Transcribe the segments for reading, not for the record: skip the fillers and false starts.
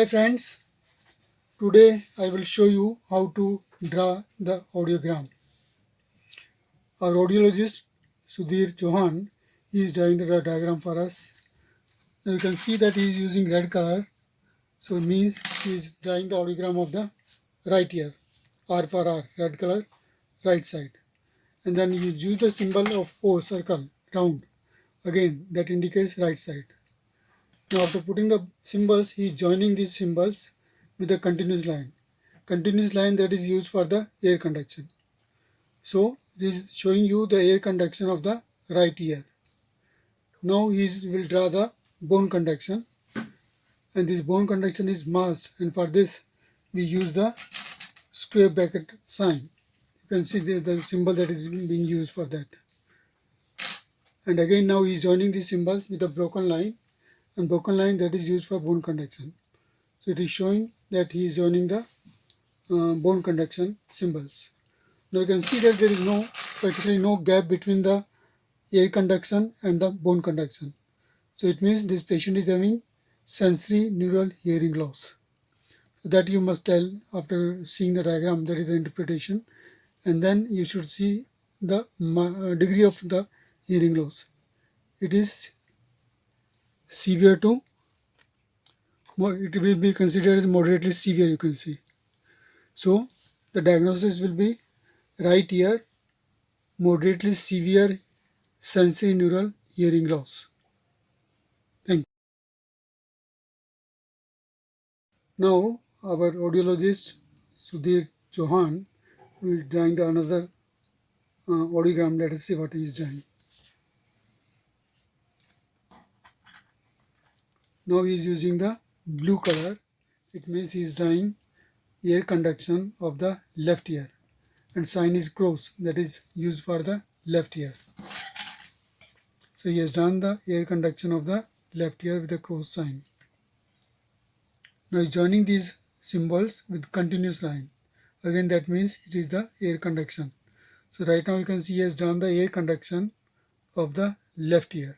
Hi friends, today I will show you how to draw the audiogram. Our audiologist Sudhir Chauhan is drawing the diagram for us. Now you can see that he is using red color, so it means he is drawing the audiogram of the right ear. R for R, red color, right side. And then you use the symbol of O, circle, round. Again, that indicates right side. Now after putting the symbols, he is joining these symbols with a continuous line. Continuous line that is used for the air conduction. So this is showing you the air conduction of the right ear. Now he will draw the bone conduction, and this bone conduction is masked, and for this we use the square bracket sign. You can see the symbol that is being used for that. And again now he is joining these symbols with a broken line, and broken line that is used for bone conduction. So it is showing that he is joining the bone conduction symbols. Now you can see that there is practically no gap between the air conduction and the bone conduction. So it means this patient is having sensory neural hearing loss. So that you must tell after seeing the diagram, that is the interpretation, and then you should see the degree of the hearing loss. It is severe to, it will be considered as moderately severe, you can see. So the diagnosis will be right ear, moderately severe sensory neural hearing loss. Thank you. Now our audiologist Sudhir Chauhan will drawing the another audiogram. Let us see what he is drawing. Now he is using the blue color. It means he is drawing air conduction of the left ear, and sign is cross, that is used for the left ear. So he has done the air conduction of the left ear with the cross sign. Now he is joining these symbols with continuous line. Again that means it is the air conduction. So right now you can see he has done the air conduction of the left ear.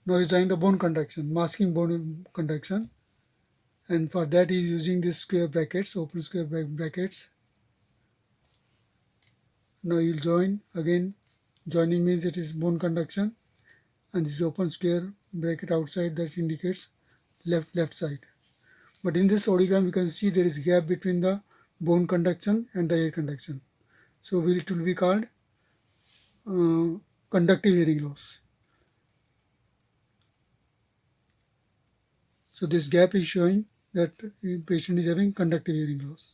Now he is drawing the bone conduction, masking bone conduction, and for that he is using these square brackets, open square brackets. Now he will join, again joining means it is bone conduction, and this open square bracket outside that indicates left side. But in this audiogram you can see there is gap between the bone conduction and the air conduction. So it will be called conductive hearing loss. So this gap is showing that the patient is having conductive hearing loss.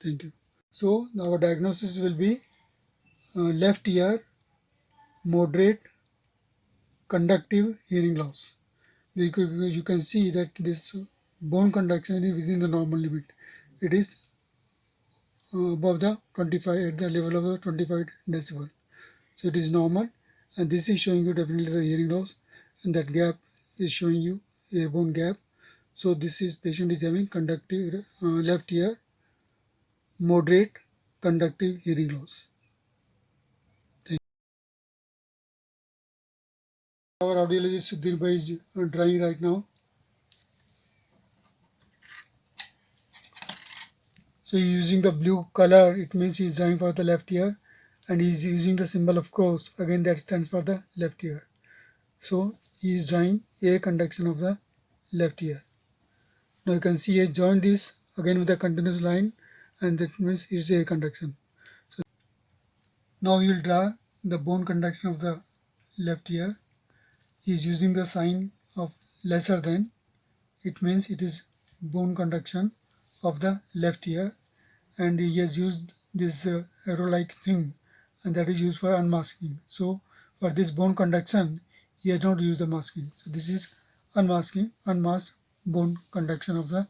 Thank you. So our diagnosis will be left ear, moderate conductive hearing loss. You can see that this bone conduction is within the normal limit. It is above the 25, at the level of the 25 decibel. So it is normal, and this is showing you definitely the hearing loss, and that gap is showing you ear bone gap. So this is patient is having conductive left ear, moderate conductive hearing loss. Thank you. Our audiologist Sudhir Bhai is drawing right now. So he is using the blue color, it means he is drawing for the left ear, and he is using the symbol of cross, again that stands for the left ear. So he is drawing air conduction of the left ear. Now you can see he joined this again with a continuous line, and that means it's air conduction. So now he will draw the bone conduction of the left ear. He is using the sign of lesser than, it means it is bone conduction of the left ear, and he has used this arrow-like thing, and that is used for unmasking. So for this bone conduction, he has not used the masking. So this is unmasked bone conduction of the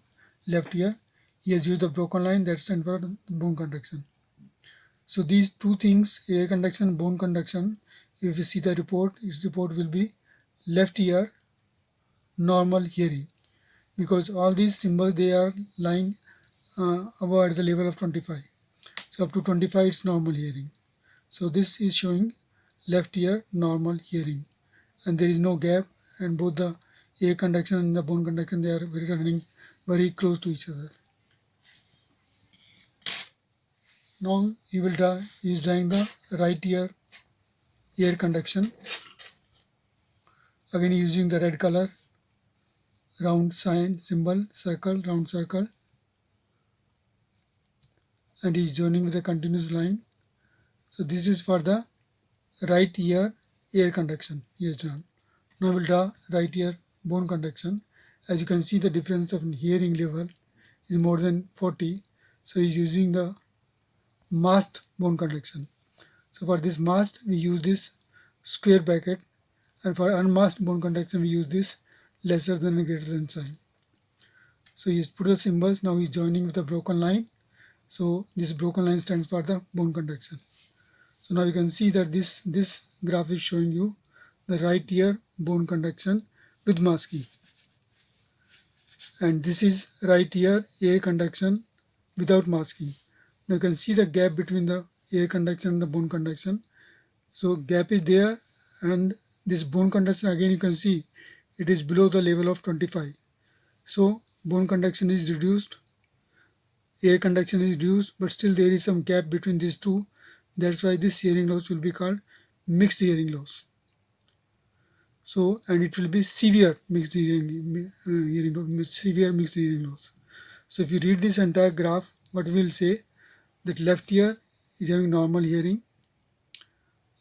left ear. He has used the broken line that stands for bone conduction. So these two things, air conduction, bone conduction, if you see the report, its report will be left ear normal hearing, because all these symbols they are lying above at the level of 25. So up to 25 it's normal hearing. So this is showing left ear normal hearing, and there is no gap and both the air conduction and the bone conduction, they are running very close to each other. Now he is drawing the right ear conduction. Again using the red color, round sign, symbol, circle, round circle, and he is joining with a continuous line. So this is for the right ear conduction he has done. Now I will draw right ear bone conduction. As you can see, the difference of hearing level is more than 40. So he is using the masked bone conduction. So for this masked, we use this square bracket, and for unmasked bone conduction, we use this lesser than and greater than sign. So he's put the symbols. Now he's joining with a broken line. So this broken line stands for the bone conduction. So now you can see that this graph is showing you the right ear bone conduction with masking. And this is right ear conduction without masking. Now you can see the gap between the air conduction and the bone conduction. So gap is there, and this bone conduction, again you can see it is below the level of 25. So bone conduction is reduced, air conduction is reduced, but still there is some gap between these two. That's why this hearing loss will be called mixed hearing loss. So, and it will be severe mixed hearing loss. So if you read this entire graph, what we will say, that left ear is having normal hearing,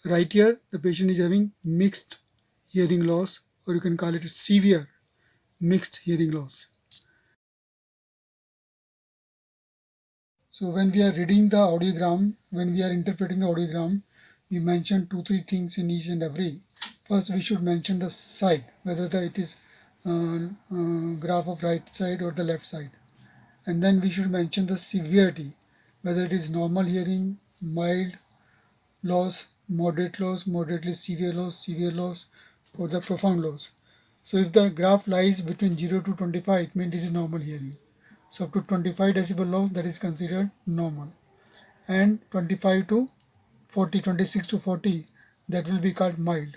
right ear the patient is having mixed hearing loss, or you can call it severe mixed hearing loss. So when we are reading the audiogram, when we are interpreting the audiogram, we mention 2-3 things in each and every. First, we should mention the side, whether it is graph of right side or the left side. And then we should mention the severity, whether it is normal hearing, mild loss, moderately severe loss, or the profound loss. So if the graph lies between 0 to 25, it means this is normal hearing. So up to 25 decibel loss, that is considered normal. And 25 to 40, 26 to 40, that will be called mild.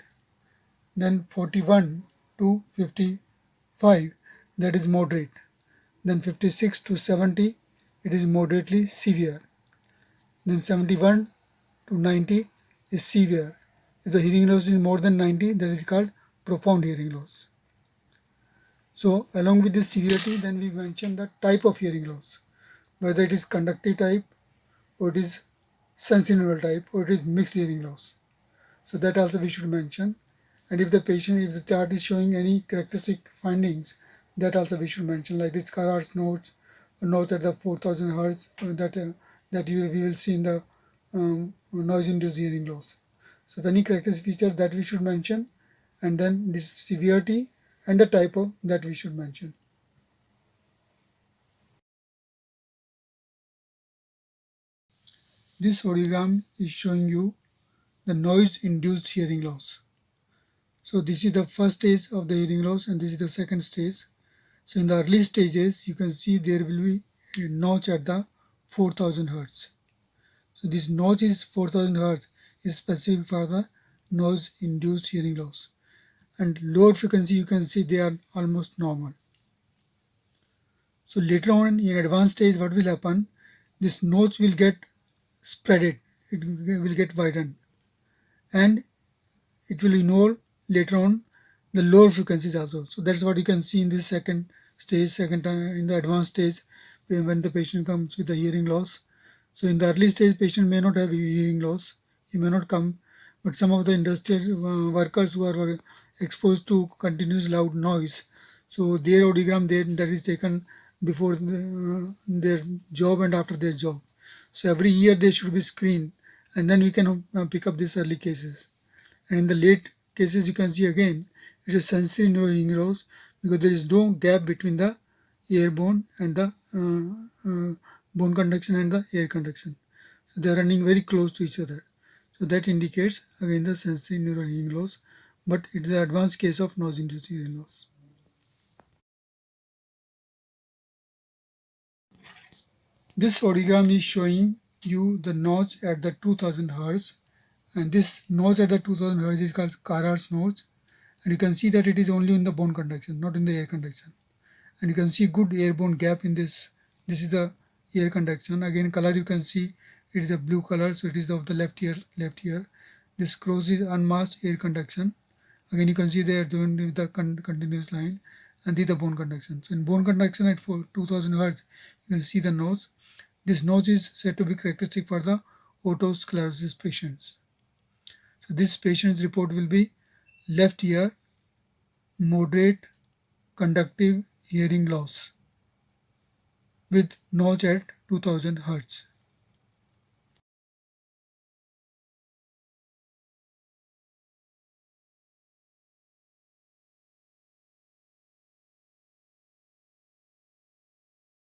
Then 41 to 55, that is moderate. Then 56 to 70, it is moderately severe. Then 71 to 90 is severe. If the hearing loss is more than 90, that is called profound hearing loss. So along with this severity, then we mention the type of hearing loss, whether it is conductive type, or it is sensorineural type, or it is mixed hearing loss. So that also we should mention. And if the chart is showing any characteristic findings, that also we should mention, like this Carhart's note at the 4000 Hz that we will see in the noise-induced hearing loss. So if any characteristic feature, that we should mention, and then this severity and the type of that we should mention. This audiogram is showing you the noise-induced hearing loss. So this is the first stage of the hearing loss, and this is the second stage. So in the early stages, you can see there will be a notch at the 4000 Hz. So this notch is 4000 Hz is specific for the noise-induced hearing loss. And lower frequency, you can see they are almost normal. So later on in advanced stage, what will happen? This notch will get spreaded, it will get widened, and it will involve later on the lower frequencies also. So that's what you can see in this second time in the advanced stage, when the patient comes with the hearing loss. So in the early stage, patient may not have hearing loss, he may not come, but some of the industrial workers who are exposed to continuous loud noise, so their audiogram that is taken before their job and after their job. So every year they should be screened, and then we can pick up these early cases. And in the late cases, you can see again it is sensory hearing loss, because there is no gap between the ear bone and the bone conduction and the air conduction. So they are running very close to each other. So that indicates again the sensory neural hearing loss, but it is an advanced case of noise-induced hearing loss. This audiogram is showing you the notch at the 2000 Hz, and this notch at the 2000 Hz is called Carhart's notch, And you can see that it is only in the bone conduction, not in the air conduction. And you can see good airborne gap in this. This is the air conduction. Again, color you can see it is a blue color, so it is of the left ear. This cross is unmasked air conduction. Again, you can see they are doing with the continuous line, and this is the bone conduction. So in bone conduction at 2000 Hz, you can see the nose. This nose is said to be characteristic for the otosclerosis patients. So this patient's report will be left ear, moderate conductive hearing loss with nose at 2000 Hz.